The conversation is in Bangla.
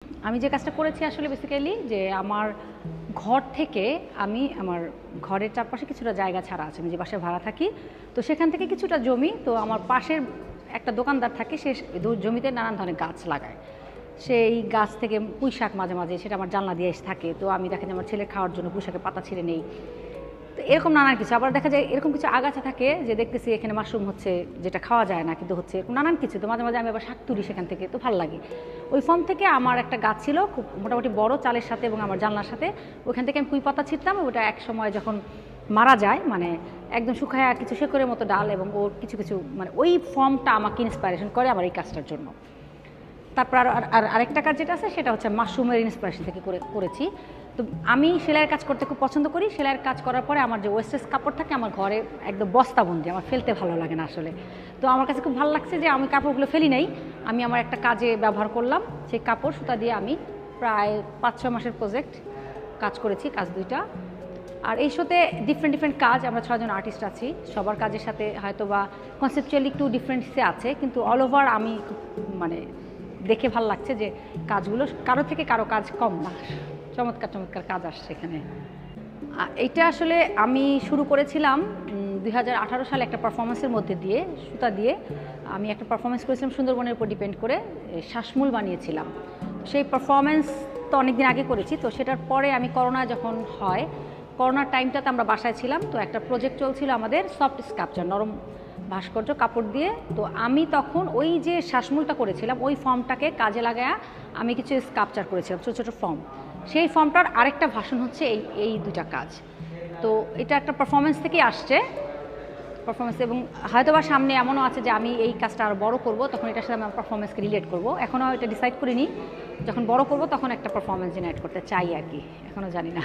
আমি যে কাজটা করেছি আসলে বেসিক্যালি যে আমার ঘর থেকে আমি আমার ঘরের চারপাশে কিছুটা জায়গা ছাড়া আছে, আমি যে বাসায় ভাড়া থাকি, তো সেখান থেকে কিছুটা জমি, তো আমার পাশের একটা দোকানদার থাকে, সে জমিতে নানান ধরনের গাছ লাগায়। সেই গাছ থেকে পুঁই শাক মাঝে মাঝে সেটা আমার জানলা দিয়ে এসে থাকে, তো আমি দেখা যায় আমার ছেলের খাওয়ার জন্য পুঁই শাকের পাতা ছিঁড়ে নেই। তো এরকম নানান কিছু, আবার দেখা যায় এরকম কিছু আগাছা থাকে যে দেখতেছি এখানে মাশরুম হচ্ছে, যেটা খাওয়া যায় না কিন্তু হচ্ছে, এরকম নানান কিছু। তো মাঝে মাঝে আমি আবার শাক তুলি সেখান থেকে, তো ভালো লাগে। ওই ফার্ম থেকে আমার একটা গাছ ছিল খুব মোটামুটি বড়, চালের সাথে এবং আমার জানলার সাথে, ওখান থেকে আমি পুঁই পাতা ছিঁড়তাম। ওটা এক সময় যখন মারা যায়, মানে একদম শুকায় কিছু শেকড়ের মতো ডাল, এবং ওর কিছু কিছু মানে ওই ফর্মটা আমাকে ইন্সপায়ারেশন করে আমার এই কাজটার জন্য। তারপর আরেকটা কাজ যেটা আছে সেটা হচ্ছে মাশরুমের ইন্সপিরেশন থেকে করেছি। তো আমি সেলাইয়ের কাজ করতে খুব পছন্দ করি। সেলাইয়ের কাজ করার পরে আমার যে ওয়েস্টেজ কাপড় থাকে আমার ঘরে একদম বস্তাবন্দি, আমার ফেলতে ভালো লাগে না আসলে। তো আমার কাছে খুব ভালো লাগছে যে আমি কাপড়গুলো ফেলি নাই, আমি আমার একটা কাজে ব্যবহার করলাম। সেই কাপড় সুতা দিয়ে আমি প্রায় 5-6 মাসের প্রজেক্ট কাজ করেছি, কাজ দুইটা। আর এই শোতে ডিফারেন্ট কাজ, আমরা 6 জন আর্টিস্ট আছি, সবার কাজের সাথে হয়তো বা কনসেপচুয়ালি একটু ডিফারেন্সে আছে, কিন্তু অল ওভার আমি মানে দেখে ভালো লাগছে যে কাজগুলো কারো থেকে কারো কাজ কম না, চমৎকার চমৎকার কাজ আসছে এখানে। এইটা আসলে আমি শুরু করেছিলাম 2018 সালে একটা পারফরমেন্সের মধ্যে দিয়ে, সুতা দিয়ে আমি একটা পারফরমেন্স করেছিলাম সুন্দরবনের উপর ডিপেন্ড করে, শ্বাসমূল বানিয়েছিলাম। সেই পারফরমেন্স তো অনেকদিন আগে করেছি, তো সেটার পরে আমি করোনা যখন হয়, করোনার টাইমটাতে আমরা বাসায় ছিলাম, তো একটা প্রজেক্ট চলছিল আমাদের সফট স্কাল্পচার, নরম ভাস্কর্য কাপড় দিয়ে। তো আমি তখন ওই যে শ্বাসমূলটা করেছিলাম ওই ফর্মটাকে কাজে লাগায়া আমি কিছু স্কাল্পচার করেছিলাম, ছোটো ছোটো ফর্ম। সেই ফর্মটার আরেকটা ভাষণ হচ্ছে এই দুইটা কাজ। তো এটা একটা পারফরমেন্স থেকেই আসছে পারফরমেন্স, এবং হয়তোবা সামনে এমনও আছে যে আমি এই কাজটা আরও বড় করব, তখন এটার সাথে আমি পারফরমেন্সকে রিলেট করব। এখনও এটা ডিসাইড করিনি, যখন বড় করব তখন একটা পারফরমেন্স জেনারেট করতে চাই আর কি, এখনও জানি না।